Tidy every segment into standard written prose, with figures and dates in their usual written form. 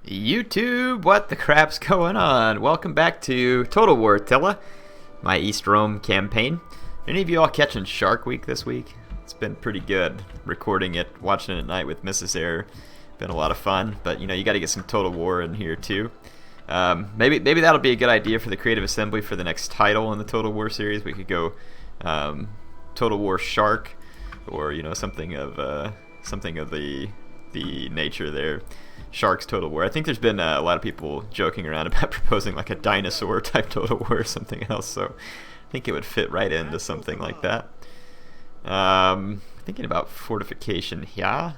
YouTube, what the crap's going on? Welcome back to Total War Attila, my East Rome campaign. Any of you all catching Shark Week this week? It's been pretty good. Recording it, watching it at night with Mrs. Air. Been a lot of fun, but you know, you gotta get some Total War in here too. Maybe that'll be a good idea for the Creative Assembly for the next title in the Total War series. We could go Total War Shark, or you know, something of the nature there. Sharks Total War. I think there's been a lot of people joking around about proposing like a dinosaur type Total War or something else, so I think it would fit right into something like that. Thinking about fortification here.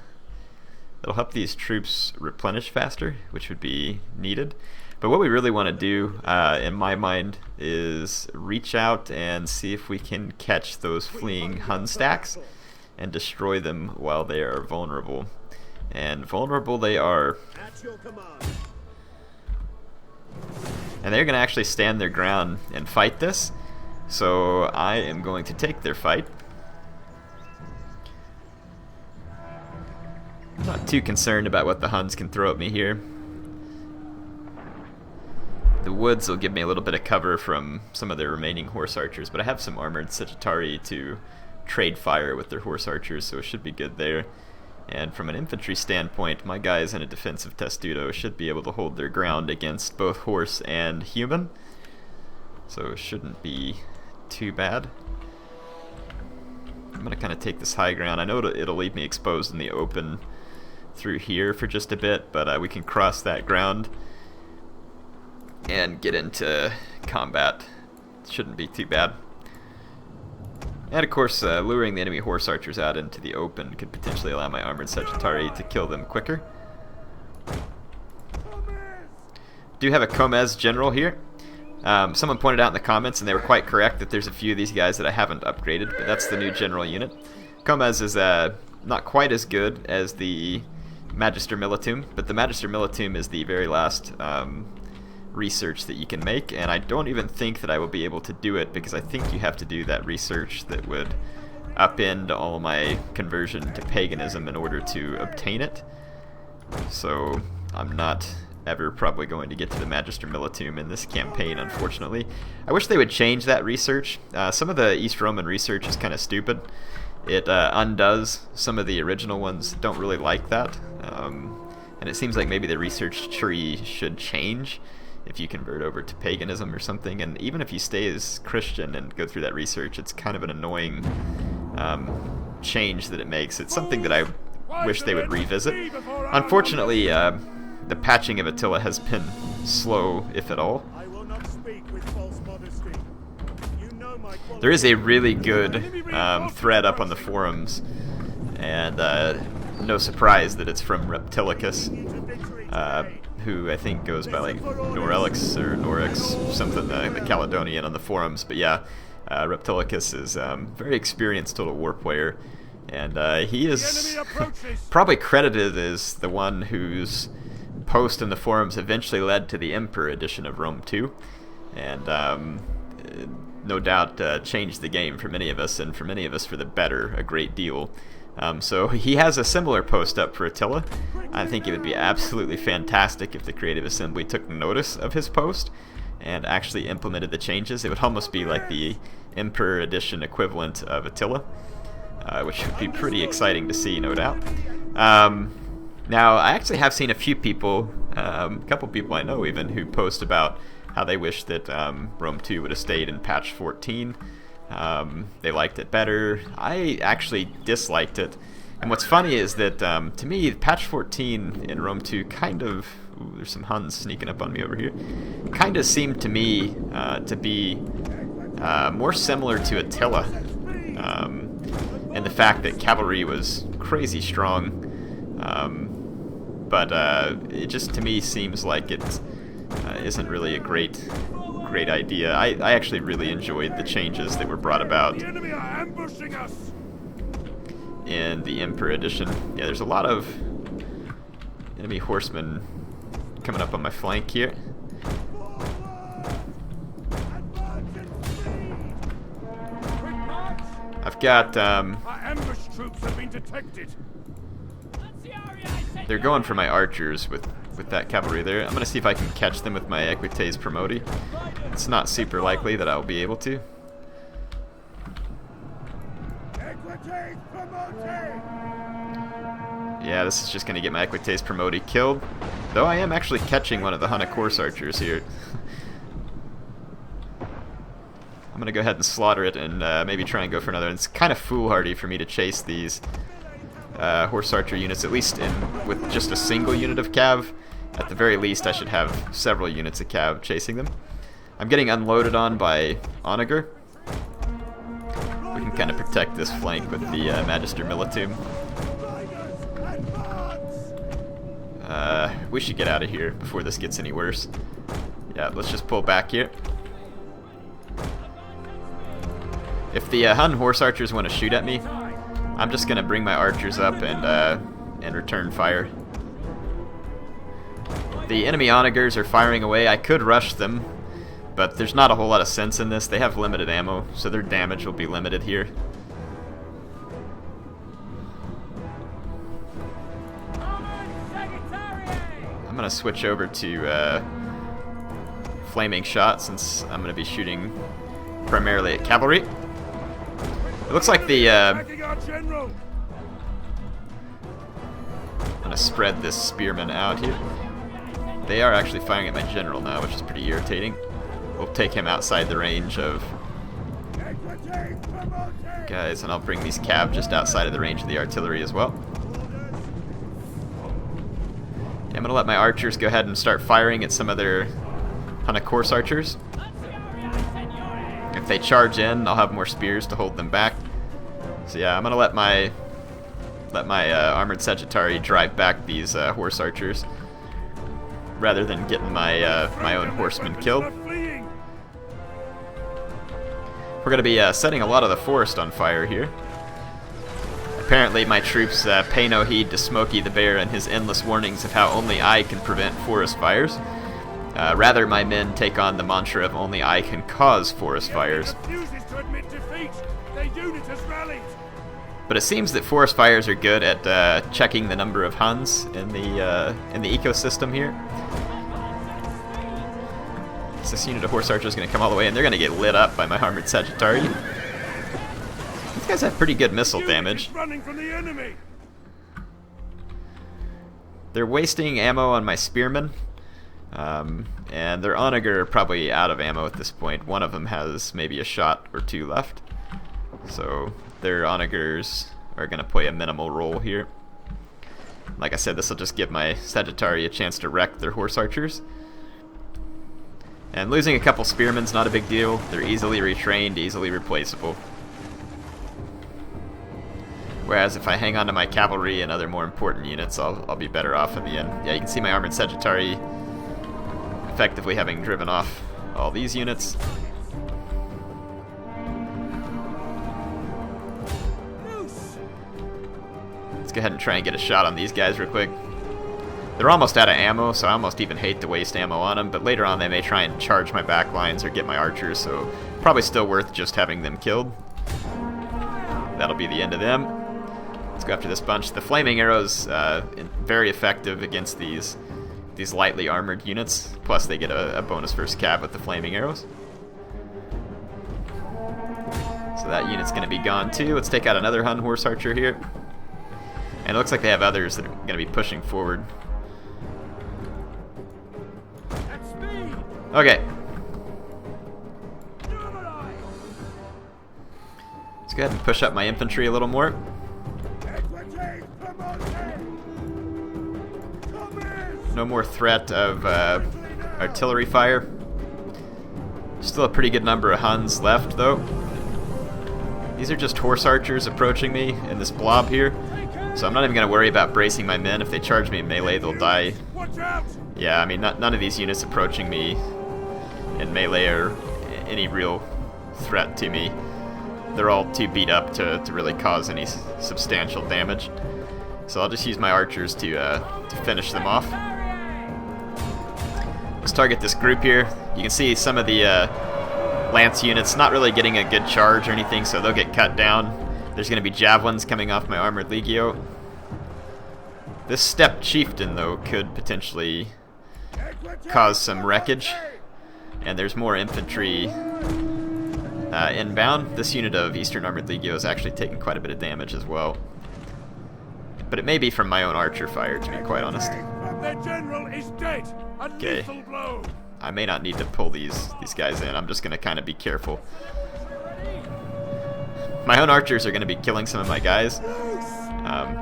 It'll help these troops replenish faster, which would be needed. But what we really want to do, in my mind, is reach out and see if we can catch those fleeing Hun stacks and destroy them while they are vulnerable. And vulnerable they are. And they're going to actually stand their ground and fight this. So I am going to take their fight. I'm not too concerned about what the Huns can throw at me here. The woods will give me a little bit of cover from some of their remaining horse archers, but I have some armored Sicily to trade fire with their horse archers, so it should be good there. And from an infantry standpoint, my guys in a defensive testudo should be able to hold their ground against both horse and human. So it shouldn't be too bad. I'm going to kind of take this high ground. I know it'll leave me exposed in the open through here for just a bit, but we can cross that ground and get into combat. Shouldn't be too bad. And of course, luring the enemy horse archers out into the open could potentially allow my armored Sicily to kill them quicker. Do have a Comez general here. Someone pointed out in the comments, and they were quite correct, that there's a few of these guys that I haven't upgraded, but that's the new general unit. Comez is not quite as good as the Magister Militum, but the Magister Militum is the very last research that you can make, and I don't even think that I will be able to do it, because I think you have to do that research that would upend all my conversion to paganism in order to obtain it. So I'm not ever probably going to get to the Magister Militum in this campaign, unfortunately. I wish they would change that research. Some of the East Roman research is kind of stupid. It undoes some of the original ones. Don't really like that. And it seems like maybe the research tree should change if you convert over to paganism or something. And even if you stay as Christian and go through that research, it's kind of an annoying change that it makes. It's something that I wish they would revisit. Unfortunately, the patching of Attila has been slow, if at all. There is a really good thread up on the forums, and no surprise that it's from Reptilicus, who I think goes by like Norelix or Norix, something, the Caledonian on the forums. But yeah, Reptilicus is very experienced Total War player, and he is probably credited as the one whose post in the forums eventually led to the Emperor edition of Rome 2, and no doubt changed the game for many of us, and for many of us for the better a great deal. So he has a similar post up for Attila. I think it would be absolutely fantastic if the Creative Assembly took notice of his post and actually implemented the changes. It would almost be like the Emperor Edition equivalent of Attila, which would be pretty exciting to see, no doubt. Now, I actually have seen a few people, a couple people I know even, who post about how they wish that Rome 2 would have stayed in patch 14. They liked it better. I actually disliked it. And what's funny is that, to me, patch 14 in Rome 2 kind of... Ooh, there's some Huns sneaking up on me over here. Kind of seemed to me to be more similar to Attila. And the fact that cavalry was crazy strong. But it just, to me, seems like it isn't really a great idea. I actually really enjoyed the changes that were brought about in the Emperor Edition. Yeah, there's a lot of enemy horsemen coming up on my flank here. I've got troops have been detected. they're going for my archers with with that cavalry there. I'm going to see if I can catch them with my Equites Promoti. It's not super likely that I'll be able to. Yeah, this is just going to get my Equites Promoti killed. Though I am actually catching one of the Hun of Course archers here. I'm going to go ahead and slaughter it and maybe try and go for another. And it's kind of foolhardy for me to chase these horse archer units, at least with just a single unit of cav. At the very least, I should have several units of cav chasing them. I'm getting unloaded on by Onager. We can kind of protect this flank with the Magister Militum. We should get out of here before this gets any worse. Yeah, let's just pull back here. If the Hun horse archers want to shoot at me, I'm just gonna bring my archers up and return fire. The enemy onagers are firing away. I could rush them, but there's not a whole lot of sense in this. They have limited ammo, so their damage will be limited here. I'm gonna switch over to flaming shot since I'm gonna be shooting primarily at cavalry. It looks like the I'm gonna spread this spearman out here. They are actually firing at my general now, which is pretty irritating. We'll take him outside the range of guys, and I'll bring these cav just outside of the range of the artillery as well. Yeah, I'm gonna let my archers go ahead and start firing at some of their Hun of Course archers. If they charge in, I'll have more spears to hold them back. So yeah, I'm gonna let my armored Sagittari drive back these horse archers, rather than getting my own horsemen killed. We're gonna be setting a lot of the forest on fire here. Apparently, my troops pay no heed to Smokey the Bear and his endless warnings of how only I can prevent forest fires. Rather, my men take on the mantra of only I can cause forest fires. But it seems that forest fires are good at checking the number of Huns in the ecosystem here. So this unit of horse archers is going to come all the way, and they're going to get lit up by my armored Sagittari. These guys have pretty good missile damage. They're wasting ammo on my spearmen. And their onager are probably out of ammo at this point. One of them has maybe a shot or two left. So their onagers are going to play a minimal role here. Like I said, this will just give my Sagittari a chance to wreck their horse archers. And losing a couple spearmen's not a big deal. They're easily retrained, easily replaceable. Whereas if I hang on to my cavalry and other more important units, I'll be better off in the end. Yeah, you can see my armored Sagittari effectively having driven off all these units. Let's go ahead and try and get a shot on these guys real quick. They're almost out of ammo, so I almost even hate to waste ammo on them, but later on they may try and charge my back lines or get my archers, so probably still worth just having them killed. That'll be the end of them. Let's go after this bunch. The flaming arrows, very effective against these lightly armored units, plus they get a bonus first cav with the flaming arrows. So that unit's going to be gone too. Let's take out another Hun horse archer here. And it looks like they have others that are going to be pushing forward. Okay. Let's go ahead and push up my infantry a little more. No more threat of artillery fire. Still a pretty good number of Huns left, though. These are just horse archers approaching me in this blob here. So I'm not even going to worry about bracing my men. If they charge me in melee, they'll die. Yeah, I mean, none of these units approaching me in melee are any real threat to me. They're all too beat up to really cause any substantial damage. So I'll just use my archers to finish them off. Let's target this group here. You can see some of the lance units not really getting a good charge or anything, so they'll get cut down. There's going to be javelins coming off my armored legio. This steppe chieftain, though, could potentially cause some wreckage. And there's more infantry inbound. This unit of Eastern Armored Legio is actually taking quite a bit of damage as well. But it may be from my own archer fire, to be quite honest. Their general is dead. Okay. I may not need to pull these guys in. I'm just going to kind of be careful. My own archers are going to be killing some of my guys.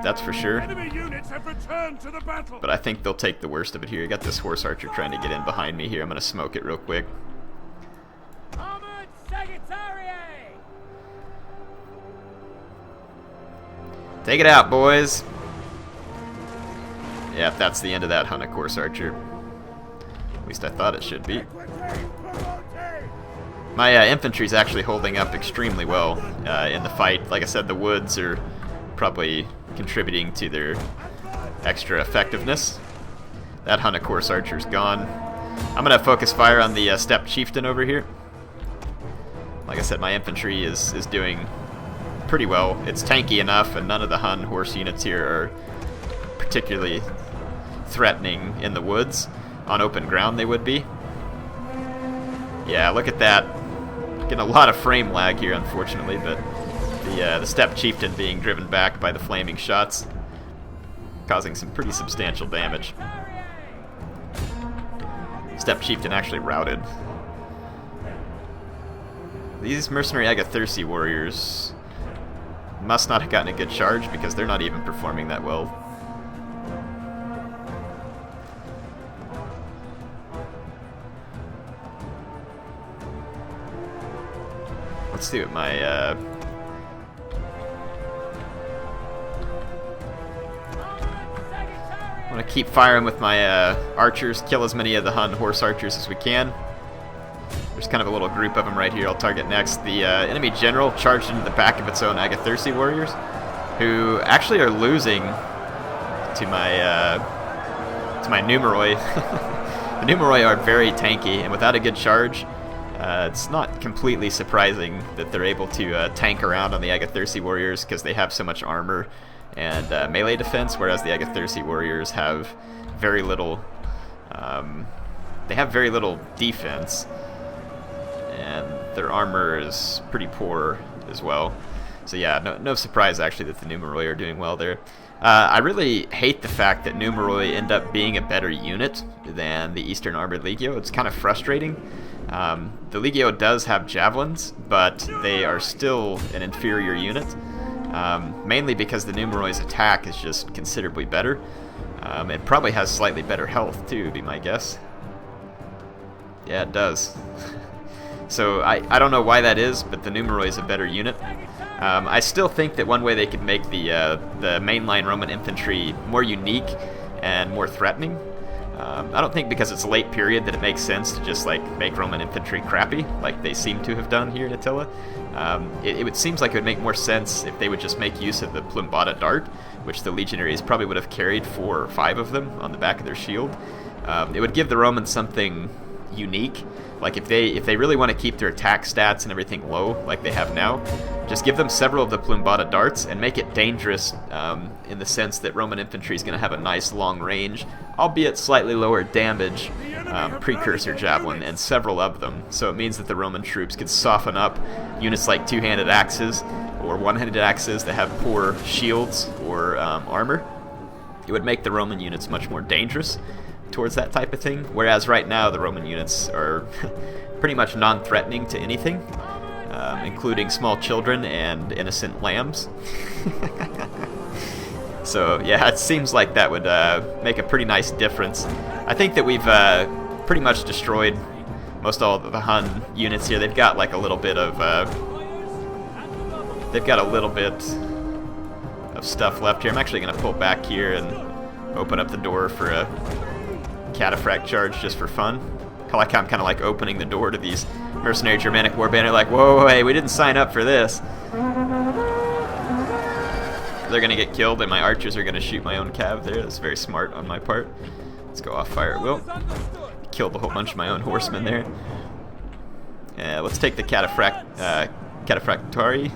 That's for sure. Enemy units have returned to the battle. But I think they'll take the worst of it here. You got this horse archer trying to get in behind me here. I'm going to smoke it real quick. Armored Sagittarius! Take it out, boys. Yeah, that's the end of that Hunnic horse archer. At least I thought it should be. My infantry's actually holding up extremely well in the fight. Like I said, the woods are probably contributing to their extra effectiveness. That Hunnic horse archer's gone. I'm going to focus fire on the steppe chieftain over here. Like I said, my infantry is doing pretty well. It's tanky enough, and none of the Hun horse units here are particularly threatening in the woods. On open ground they would be. Yeah, look at that. Getting a lot of frame lag here, unfortunately, but the steppe chieftain being driven back by the flaming shots, causing some pretty substantial damage. Steppe chieftain actually routed. These mercenary Agathyrsi warriors must not have gotten a good charge because they're not even performing that well. Let's see what my I want to keep firing with my archers, kill as many of the Hun horse archers as we can. There's kind of a little group of them right here I'll target next. The enemy general charged into the back of its own Agathyrsi warriors, who actually are losing to my Numeroi. The Numeroi are very tanky, and without a good charge, it's not completely surprising that they're able to tank around on the Agathyrsi warriors because they have so much armor and melee defense, whereas the Agathyrsi warriors have very little. They have very little defense, and their armor is pretty poor as well. So yeah, no surprise actually that the Numeroi are doing well there. I really hate the fact that Numeroi end up being a better unit than the Eastern Armored Legio. It's kind of frustrating. The Legio does have javelins, but they are still an inferior unit, mainly because the Numeroi's attack is just considerably better. It probably has slightly better health too, would be my guess. Yeah, it does. So I don't know why that is, but the Numeroi is a better unit. I still think that one way they could make the mainline Roman infantry more unique and more threatening. I don't think because it's a late period that it makes sense to just like make Roman infantry crappy like they seem to have done here in Attila. It seems like it would make more sense if they would just make use of the plumbata dart, which the legionaries probably would have carried 4 or 5 of them on the back of their shield. It would give the Romans something unique. Like if they really want to keep their attack stats and everything low like they have now, just give them several of the plumbata darts and make it dangerous in the sense that Roman infantry is going to have a nice long range, albeit slightly lower damage precursor javelin, and several of them. So it means that the Roman troops could soften up units like two-handed axes or one-handed axes that have poor shields or armor. It would make the Roman units much more dangerous towards that type of thing, whereas right now the Roman units are pretty much non-threatening to anything, including small children and innocent lambs. So yeah, it seems like that would make a pretty nice difference. I think that we've pretty much destroyed most all of the Hun units here. They've got like a little bit of stuff left here. I'm actually going to pull back here and open up the door for a cataphract charge just for fun. I like how I'm kind of like opening the door to these mercenary Germanic warband. They're like, whoa, hey, we didn't sign up for this. They're going to get killed, and my archers are going to shoot my own cav there. That's very smart on my part. Let's go off fire at will. Killed a whole bunch of my own horsemen there. Let's take the cataphractari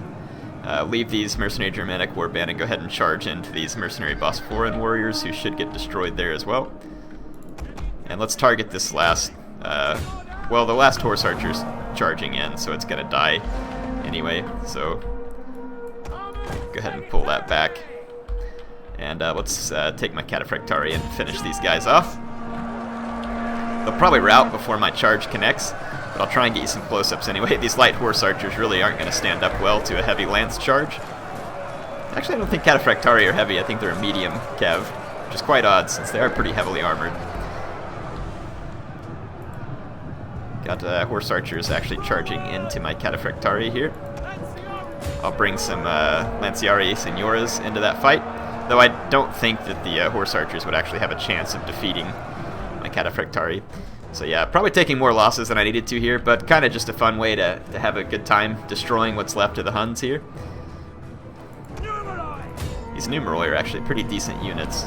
leave these mercenary Germanic warband and go ahead and charge into these mercenary Bosporan warriors who should get destroyed there as well. And let's target this last, well, the last horse archer's charging in, so it's gonna die anyway, so go ahead and pull that back. And let's take my Cataphractari and finish these guys off. They'll probably rout before my charge connects, but I'll try and get you some close-ups anyway. These light horse archers really aren't going to stand up well to a heavy lance charge. Actually, I don't think Cataphractari are heavy. I think they're a medium cav, which is quite odd since they are pretty heavily armored. Got horse archers actually charging into my Cataphractari here. I'll bring some Lanciari Signoras into that fight, though I don't think that the horse archers would actually have a chance of defeating my Cataphractari. So yeah, probably taking more losses than I needed to here, but kind of just a fun way to have a good time destroying what's left of the Huns here. These Numeroi are actually pretty decent units.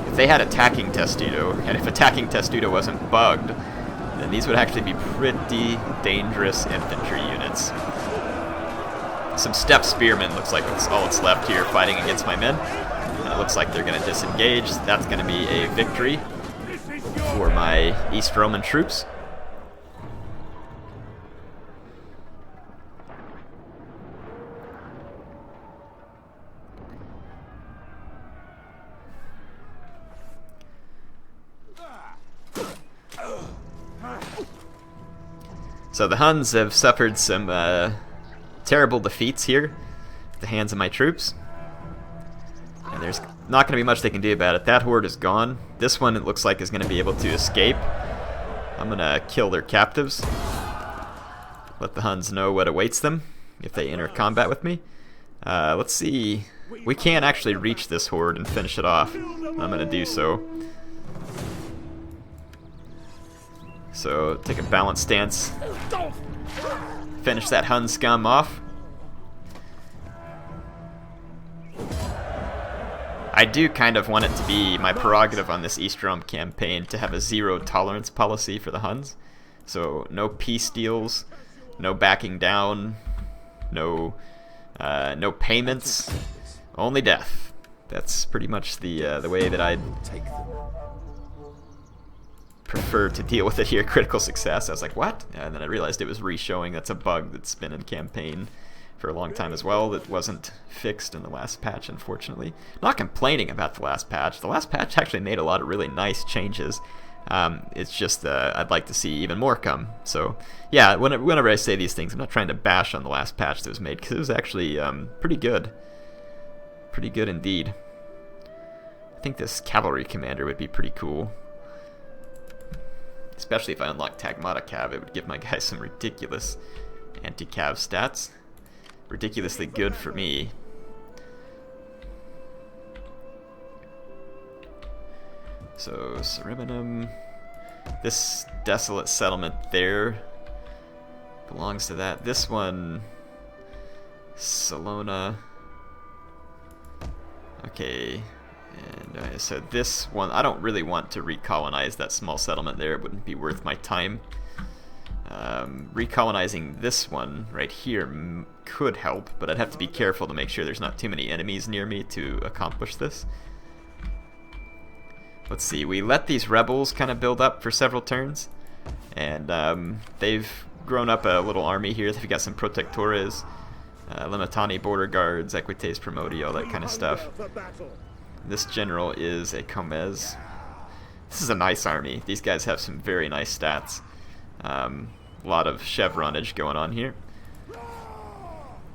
If they had attacking Testudo, and if attacking Testudo wasn't bugged, then these would actually be pretty dangerous infantry units. Some steppe spearmen looks like that's all that's left here fighting against my men. It looks like they're going to disengage. That's going to be a victory for my East Roman troops. So the Huns have suffered some terrible defeats here at the hands of my troops. And there's not going to be much they can do about it. That horde is gone. This one, it looks like, is going to be able to escape. I'm going to kill their captives. Let the Huns know what awaits them if they enter combat with me. Let's see. We can actually reach this horde and finish it off. I'm going to do so. So, take a balanced stance. Finish that Hun scum off. I do kind of want it to be my prerogative on this East Rome campaign to have a zero tolerance policy for the Huns. So no peace deals, no backing down, no payments, only death. That's pretty much the way that I'd prefer to deal with it here. Critical success. I was like, what? And then I realized it was re-showing. That's a bug that's been in campaign for a long time as well that wasn't fixed in the last patch, unfortunately. Not complaining about the last patch. The last patch actually made a lot of really nice changes. It's just I'd like to see even more come. So yeah, whenever I say these things, I'm not trying to bash on the last patch that was made, because it was actually pretty good. Pretty good indeed. I think this cavalry commander would be pretty cool. Especially if I unlock Tagmata Cav, it would give my guys some ridiculous anti-cav stats. Ridiculously good for me. So, Cereminum. This desolate settlement there belongs to that. This one, Salona. Okay. And so this one, I don't really want to recolonize that small settlement there. It wouldn't be worth my time. Recolonizing this one right here could help, but I'd have to be careful to make sure there's not too many enemies near me to accomplish this. Let's see, we let these rebels kind of build up for several turns, and they've grown up a little army here. They've got some protectores, Limitani border guards, Equites Promoti, all that kind of stuff. This general is a Comez. This is a nice army. These guys have some very nice stats. A lot of chevronage going on here.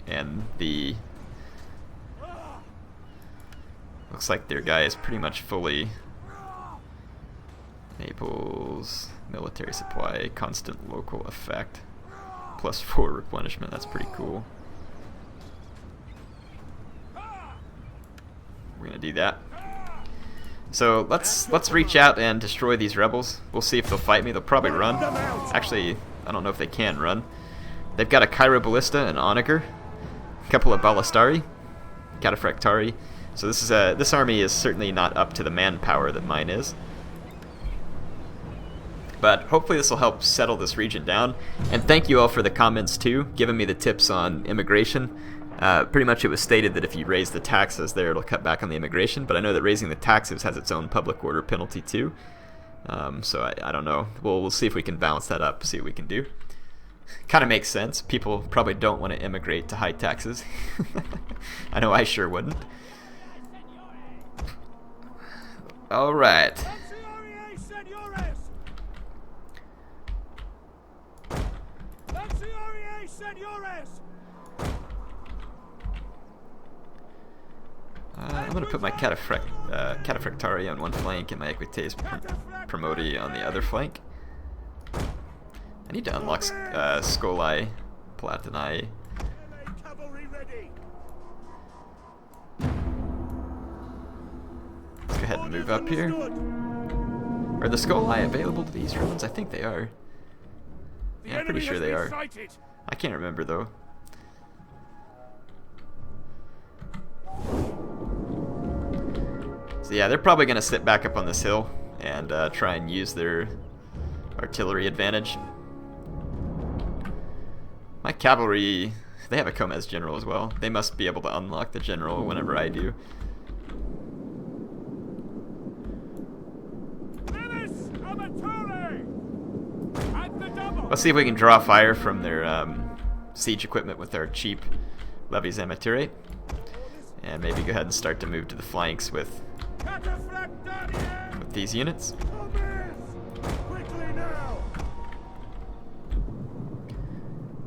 And the... looks like their guy is pretty much fully... Naples, military supply, constant local effect. +4 replenishment, that's pretty cool. We're gonna do that. So let's reach out and destroy these rebels. We'll see if they'll fight me. They'll probably run. Actually, I don't know if they can run. They've got a Cairo Ballista, an Onager, a couple of Ballistari, Cataphractari. So this army is certainly not up to the manpower that mine is. But hopefully this will help settle this region down. And thank you all for the comments too, giving me the tips on immigration. Pretty much it was stated that if you raise the taxes there, it'll cut back on the immigration. But I know that raising the taxes has its own public order penalty too. So I don't know. We'll see if we can balance that up, see what we can do. Kind of makes sense. People probably don't want to immigrate to high taxes. I know I sure wouldn't. All right. I'm going to put my Cataphractarii on one flank and my Equites Promoti on the other flank. I need to unlock Scoli Platini. Let's go ahead and move up here. Are the Scoli available to these ruins? I think they are. Yeah, I'm pretty sure they are. I can't remember though. So yeah, they're probably going to sit back up on this hill and try and use their artillery advantage. My cavalry, they have a Comez general as well. They must be able to unlock the general whenever I do. Let's see if we can draw fire from their siege equipment with our cheap levies amaturae. And maybe go ahead and start to move to the flanks with these units.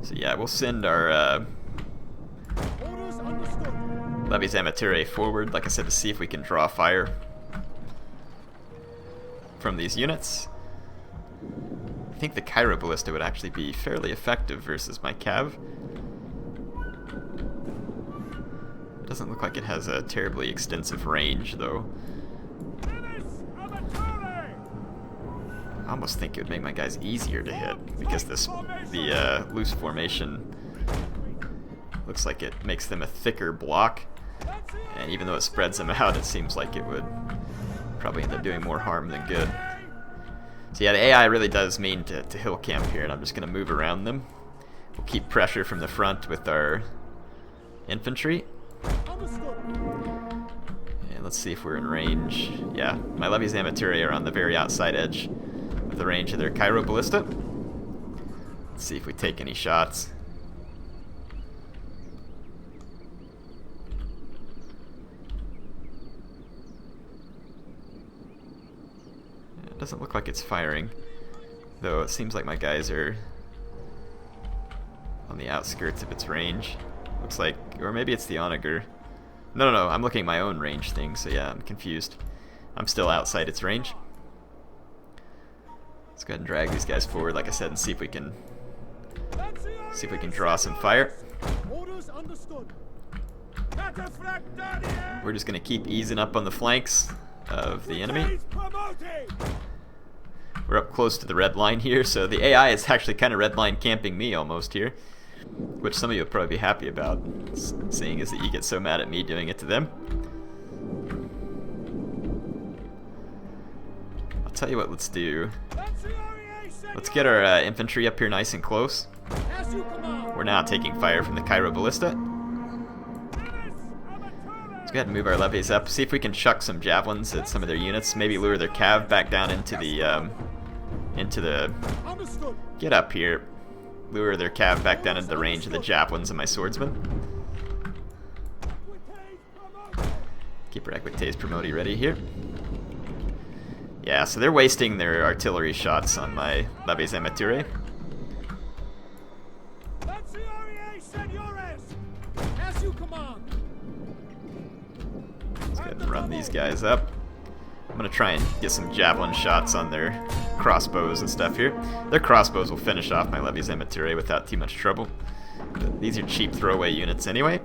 So yeah, we'll send our levies amaturae forward, like I said, to see if we can draw fire from these units. I think the Cairo-Ballista would actually be fairly effective versus my cav. Doesn't look like it has a terribly extensive range, though. I almost think it would make my guys easier to hit, because the loose formation looks like it makes them a thicker block, and even though it spreads them out, it seems like it would probably end up doing more harm than good. So yeah, the AI really does mean to hill camp here, and I'm just going to move around them. We'll keep pressure from the front with our infantry. And let's see if we're in range. Yeah, my levies amaturae are on the very outside edge of the range of their Cairo-Ballista. Let's see if we take any shots. It doesn't look like it's firing, though it seems like my guys are on the outskirts of its range. Looks like, or maybe it's the onager. No, I'm looking at my own range thing, so yeah, I'm confused. I'm still outside its range. Let's go ahead and drag these guys forward, like I said, and see if we can draw some fire. We're just gonna keep easing up on the flanks of the enemy. We're up close to the red line here, so the AI is actually kind of red line camping me almost here, which some of you will probably be happy about, seeing as that you get so mad at me doing it to them. I'll tell you what, let's do. Let's get our infantry up here nice and close. We're now taking fire from the Cairo-Ballista. Let's go ahead and move our levies up, see if we can chuck some javelins at some of their units, maybe lure their cav back down into the get up here. Lure their cav back down into the range of the javelins and my swordsmen. Keep our Equites Promoti ready here. Yeah, so they're wasting their artillery shots on my levies amaturae. Let's go ahead and run these guys up. I'm going to try and get some javelin shots on their crossbows and stuff here. Their crossbows will finish off my levies amaturae without too much trouble. But these are cheap throwaway units anyway,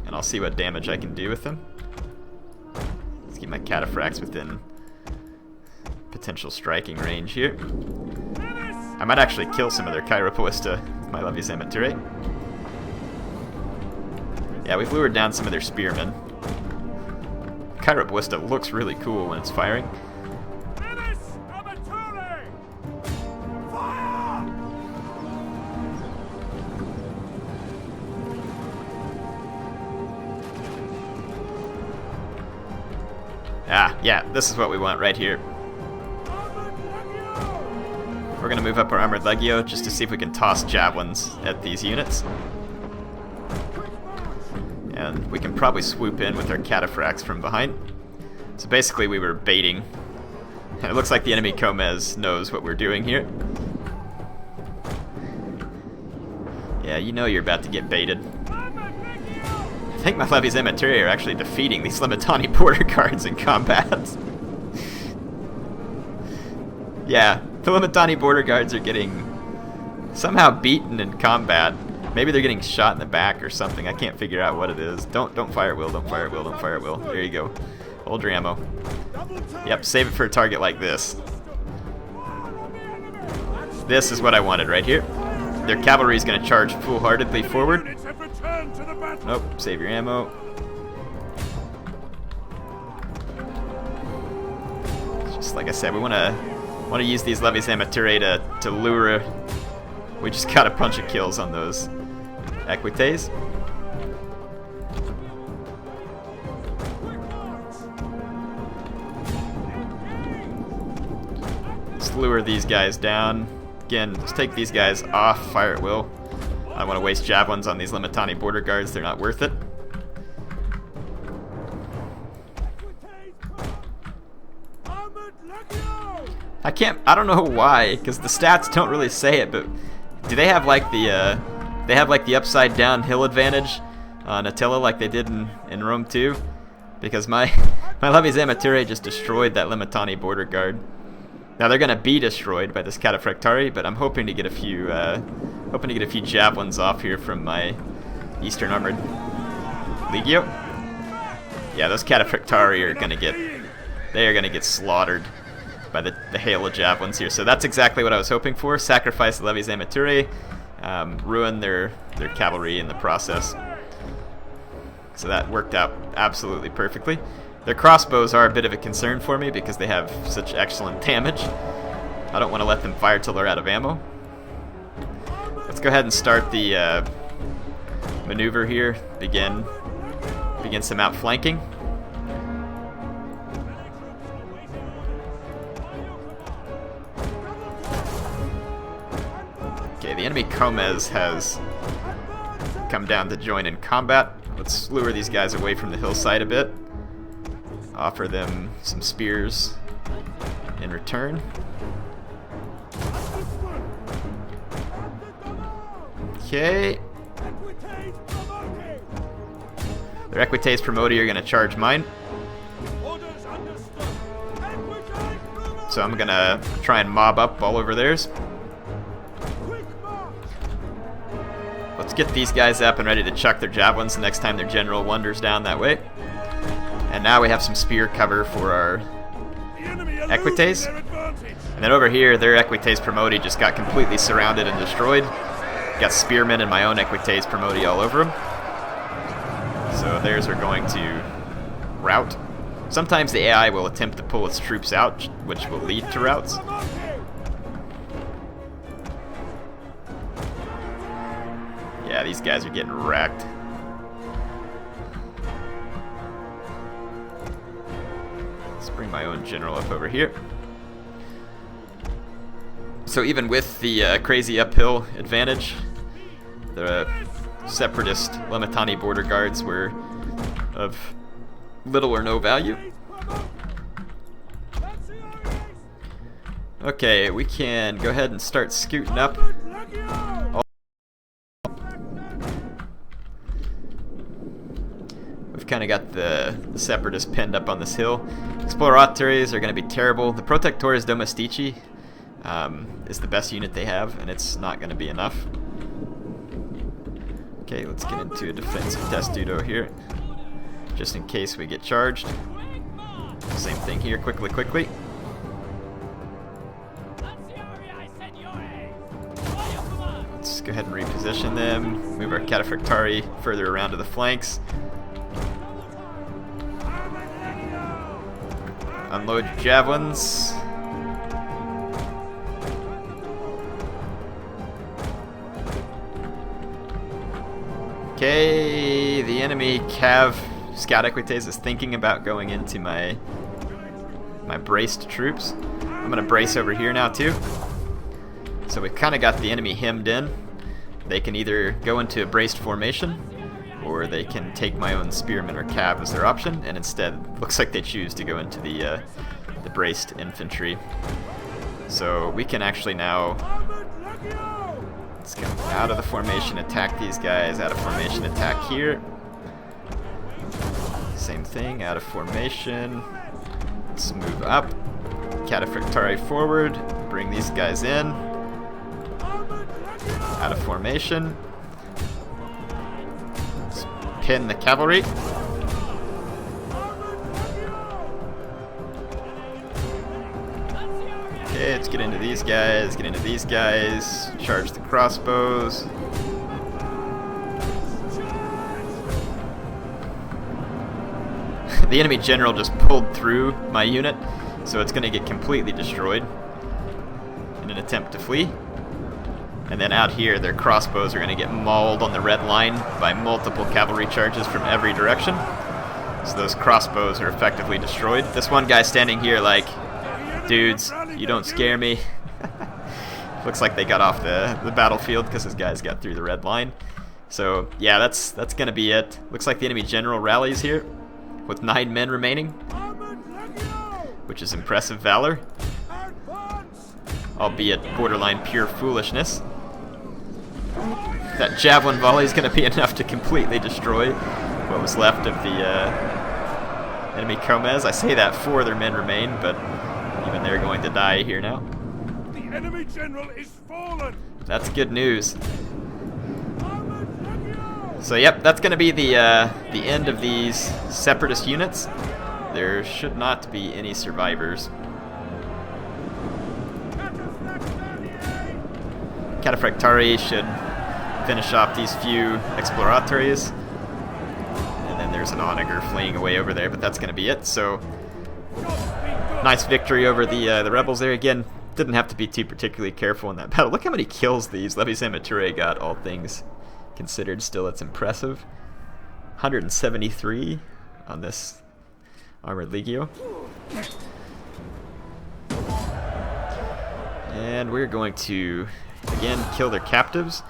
and I'll see what damage I can do with them. Let's keep my cataphracts within potential striking range here. I might actually kill some of their Cairo-Ballista with my levies amaturae. Yeah, we've lured down some of their spearmen. Cairo-Ballista looks really cool when it's firing. Ah, yeah, this is what we want right here. We're gonna move up our Armored Legio just to see if we can toss javelins at these units. And we can probably swoop in with our cataphracts from behind. So basically we were baiting. And it looks like the enemy Comez knows what we're doing here. Yeah, you know you're about to get baited. I think my levies Immateri are actually defeating these Limitani border guards in combat. Yeah, the Limitani border guards are getting somehow beaten in combat. Maybe they're getting shot in the back or something. I can't figure out what it is. Don't fire at will, don't fire at will, don't fire at will. There you go. Hold your ammo. Yep, save it for a target like this. This is what I wanted right here. Their cavalry is going to charge foolhardily forward. Nope, save your ammo. Just like I said, we want to use these levies Immateri to lure. We just got a bunch of kills on those equites. Let's lure these guys down. Again, let's take these guys off, fire at will. I don't want to waste javelins on these Limitani border guards, they're not worth it. I don't know why, because the stats don't really say it, but do they have like the upside down hill advantage on Attila like they did in Rome 2? Because my levies Immateri just destroyed that Limitani border guard. Now they're gonna be destroyed by this Cataphractari, but I'm hoping to get a few javelins off here from my Eastern Armored Legio. Yeah, those Cataphractari are gonna get slaughtered by the hail of javelins here. So that's exactly what I was hoping for. Sacrifice the levies Immateri, ruin their cavalry in the process. So that worked out absolutely perfectly. Their crossbows are a bit of a concern for me because they have such excellent damage. I don't want to let them fire till they're out of ammo. Let's go ahead and start the maneuver here. Begin some outflanking. Okay, the enemy Comez has come down to join in combat. Let's lure these guys away from the hillside a bit. Offer them some spears in return. Okay. Their Equites Promoti are going to charge mine. So I'm going to try and mob up all over theirs. Let's get these guys up and ready to chuck their javelins the next time their general wanders down that way. And now we have some spear cover for our Equites. And then over here, their Equites Promoti just got completely surrounded and destroyed. Got spearmen and my own Equites Promoti all over them. So theirs are going to rout. Sometimes the AI will attempt to pull its troops out, which will lead to routs. Yeah, these guys are getting wrecked. Let's bring my own general up over here. So even with the crazy uphill advantage, the separatist Limitani border guards were of little or no value. Okay, we can go ahead and start scooting up. We've kind of got the separatists pinned up on this hill. Exploratores are going to be terrible. The Protectores Domestici is the best unit they have, and it's not going to be enough. Okay, let's get into a defensive testudo here, just in case we get charged. Same thing here, quickly. Let's go ahead and reposition them, move our Cataphractari further around to the flanks. Unload your javelins. Okay, the enemy Cav Scout Equites is thinking about going into my my braced troops. I'm going to brace over here now too. So we've kind of got the enemy hemmed in. They can either go into a braced formation, or they can take my own spearmen or cav as their option, and instead looks like they choose to go into the braced infantry. So we can actually now, let's go out of the formation, attack these guys, out of formation, attack here. Same thing, out of formation. Let's move up. Cataphractari forward, bring these guys in. Out of formation. Let's pin the cavalry. Okay, let's get into these guys, get into these guys, charge the crossbows. The enemy general just pulled through my unit, so it's going to get completely destroyed in an attempt to flee. And then out here, their crossbows are going to get mauled on the red line by multiple cavalry charges from every direction. So those crossbows are effectively destroyed. This one guy standing here like, dudes, you don't scare me. Looks like they got off the battlefield because his guys got through the red line. So yeah, that's going to be it. Looks like the enemy general rallies here with 9 men remaining, which is impressive valor, albeit borderline pure foolishness. That javelin volley is going to be enough to completely destroy what was left of the enemy Comes. I say that 4 of their men remain, but even they're going to die here now. The enemy general is fallen. That's good news. So yep, that's going to be the end of these separatist units. There should not be any survivors. Cataphractari should finish off these few exploratores. And then there's an onager fleeing away over there, but that's going to be it. So nice victory over the rebels there. Again, didn't have to be too particularly careful in that battle. Look how many kills these levies amaturae got, all things considered. Still, it's impressive. 173 on this armored legio. And we're going to again kill their captives.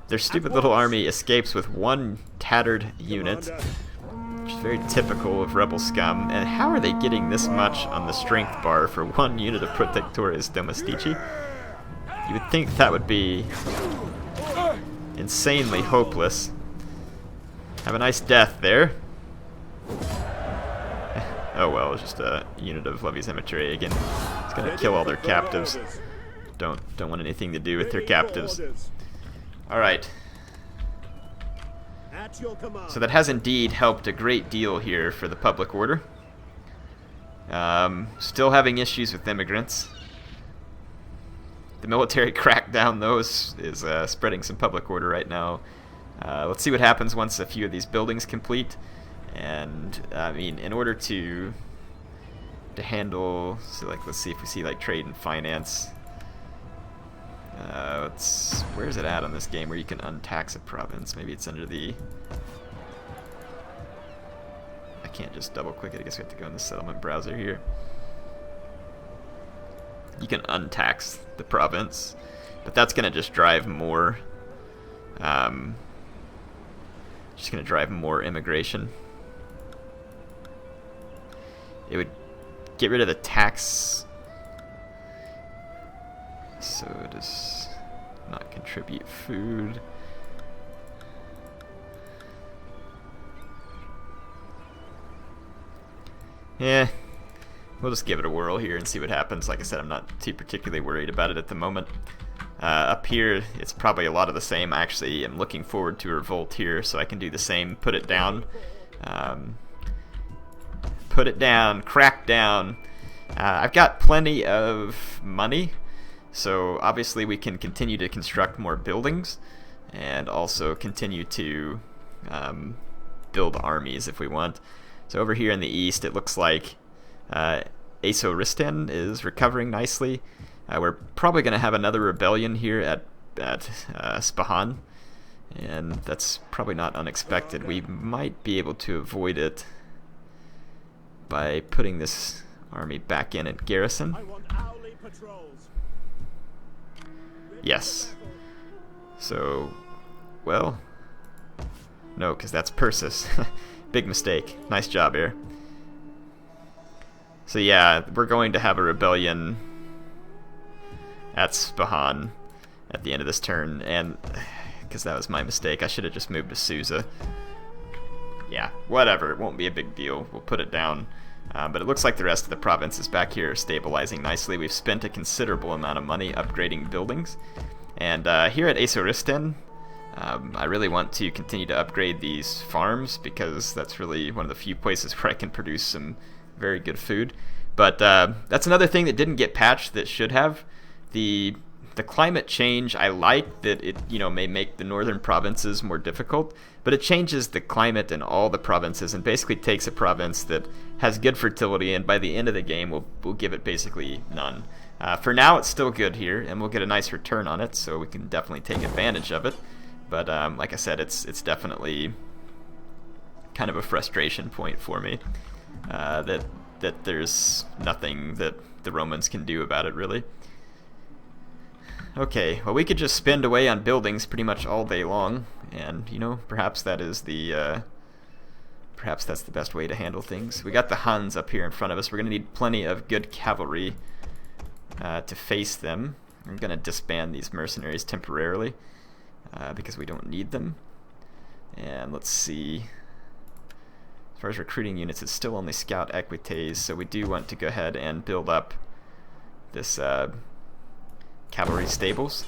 Their stupid little army escapes with 1 tattered unit, which is very typical of rebel scum. And how are they getting this much on the strength bar for 1 unit of Protectores Domestici? You would think that would be insanely hopeless. Have a nice death there. Oh well, it's just a unit of levies amaturae again. It's gonna kill all their captives. Don't want anything to do with their captives. Alright. So that has indeed helped a great deal here for the public order. Still having issues with immigrants. The military crackdown, though, is spreading some public order right now. Let's see what happens once a few of these buildings complete. And I mean, in order to handle, so like, let's see if we see like trade and finance. Where is it at on this game where you can untax a province? Maybe it's under the. I can't just double click it. I guess we have to go in the settlement browser here. You can untax the province, but that's going to just drive more. Just going to drive more immigration. It would get rid of the tax. So it does not contribute food. Yeah, we'll just give it a whirl here and see what happens. Like I said, I'm not too particularly worried about it at the moment. Up here, it's probably a lot of the same. I actually am looking forward to a revolt here, so I can do the same. Put it down. Put it down. Crack down. I've got plenty of money, so obviously we can continue to construct more buildings and also continue to build armies if we want. So over here in the east, it looks like Aso-Risten is recovering nicely. We're probably going to have another rebellion here at Spahan, and that's probably not unexpected. We might be able to avoid it by putting this army back in at garrison. I want hourly patrols. Yes. So, well, no, because that's Persis. Big mistake. Nice job here. So yeah, we're going to have a rebellion at Spahan at the end of this turn, and because that was my mistake, I should have just moved to Susa. Yeah, whatever, it won't be a big deal. We'll put it down. But it looks like the rest of the provinces back here are stabilizing nicely. We've spent a considerable amount of money upgrading buildings. And here at Asoristen, I really want to continue to upgrade these farms because that's really one of the few places where I can produce some very good food. But that's another thing that didn't get patched that should have. The climate change, I like that it may make the northern provinces more difficult, but it changes the climate in all the provinces and basically takes a province that has good fertility, and by the end of the game we'll give it basically none. For now it's still good here, and we'll get a nice return on it, so we can definitely take advantage of it. But like I said, it's definitely kind of a frustration point for me that there's nothing that the Romans can do about it, really. Okay, well, we could just spend away on buildings pretty much all day long, and perhaps that is perhaps that's the best way to handle things. We got the Huns up here in front of us. We're going to need plenty of good cavalry to face them. I'm going to disband these mercenaries temporarily because we don't need them. And let's see. As far as recruiting units, it's still only scout equites, so we do want to go ahead and build up this cavalry stables.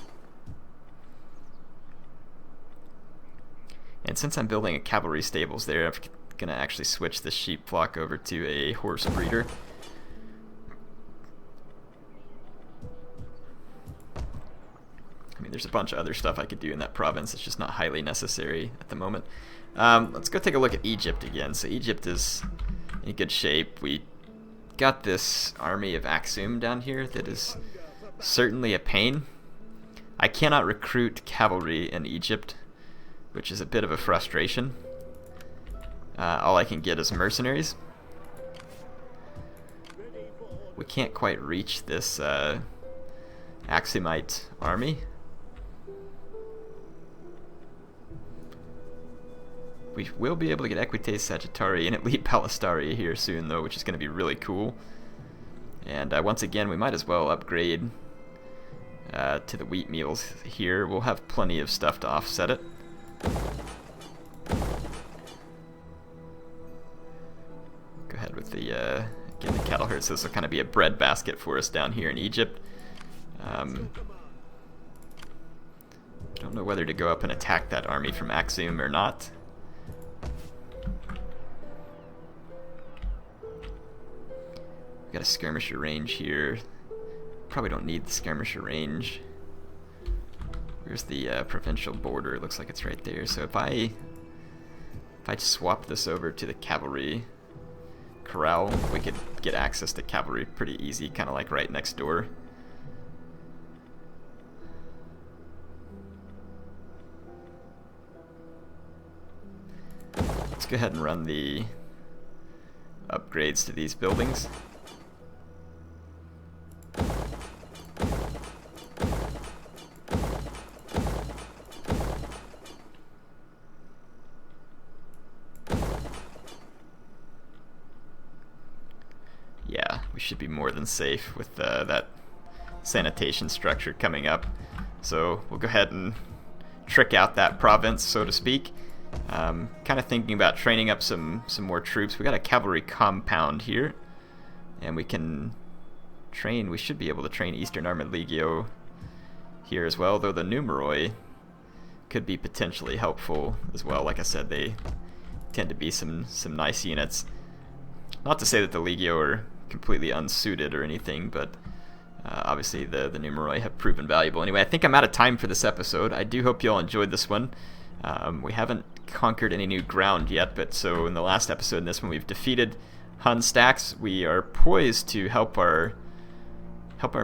And since I'm building a cavalry stables there, I'm going to actually switch the sheep flock over to a horse breeder. I mean, there's a bunch of other stuff I could do in that province. It's just not highly necessary at the moment. Let's go take a look at Egypt again. So Egypt is in good shape. We got this army of Axum down here that is certainly a pain. I cannot recruit cavalry in Egypt, which is a bit of a frustration. All I can get is mercenaries. We can't quite reach this Axumite army. We will be able to get Equites Sagittarii and Elite Pallistarii here soon, though, which is going to be really cool. And once again, we might as well upgrade to the wheat meals here. We'll have plenty of stuff to offset it. Go ahead with the again, the cattle herd. So this will kind of be a bread basket for us down here in Egypt. Don't know whether to go up and attack that army from Axum or not. Got a skirmisher range here. Probably don't need the skirmisher range. Where's the provincial border? It looks like it's right there. So if I swap this over to the cavalry corral, we could get access to cavalry pretty easy, kind of like right next door. Let's go ahead and run the upgrades to these buildings. Yeah, we should be more than safe with that sanitation structure coming up. So we'll go ahead and trick out that province, so to speak. Kind of thinking about training up some more troops. We got a cavalry compound here, and we can train. We should be able to train Eastern Armored Legio here as well, though the Numeroi could be potentially helpful as well. Like I said, they tend to be some nice units. Not to say that the Legio are completely unsuited or anything, but obviously the Numeroi have proven valuable. Anyway, I think I'm out of time for this episode. I do hope you all enjoyed this one. We haven't conquered any new ground yet, but so in the last episode and this one we've defeated Hun stacks. We are poised to help our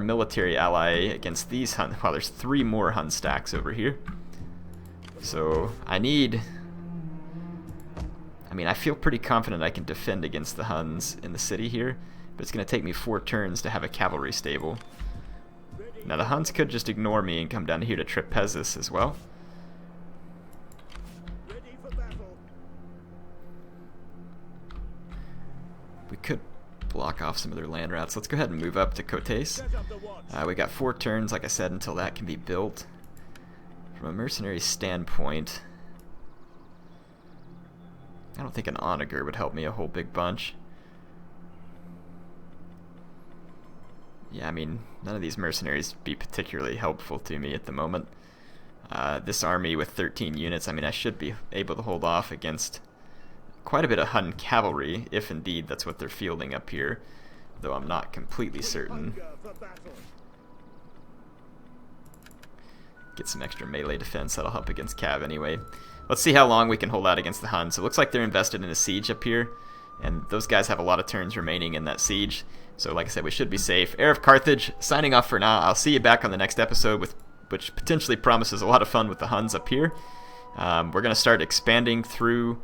military ally against these Hun. Well, there's 3 more Hun stacks over here. So I feel pretty confident I can defend against the Huns in the city here, but it's going to take me 4 turns to have a cavalry stable. Now the Huns could just ignore me and come down here to Trapezis as well. Ready for battle. We could block off some of their land routes. Let's go ahead and move up to Cotes. Set up the watch. We got 4 turns, like I said, until that can be built. From a mercenary standpoint, I don't think an onager would help me a whole big bunch. Yeah, I mean, none of these mercenaries be particularly helpful to me at the moment. This army with 13 units, I mean, I should be able to hold off against quite a bit of Hun cavalry, if indeed that's what they're fielding up here, though I'm not completely certain. Hunger for battle. Get some extra melee defense, that'll help against Cav anyway. Let's see how long we can hold out against the Huns. It looks like they're invested in a siege up here, and those guys have a lot of turns remaining in that siege. So like I said, we should be safe. HeirofCarthage, signing off for now. I'll see you back on the next episode, which potentially promises a lot of fun with the Huns up here. We're going to start expanding through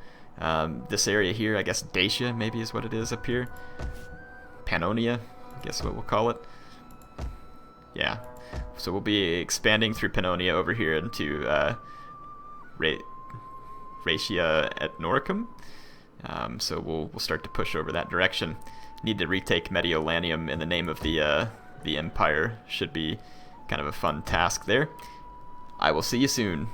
this area here. I guess Dacia maybe is what it is up here. Pannonia, I guess what we'll call it. Yeah. So we'll be expanding through Pannonia over here into Raetia et Noricum. So we'll start to push over that direction. Need to retake Mediolanium in the name of the Empire. Should be kind of a fun task there. I will see you soon.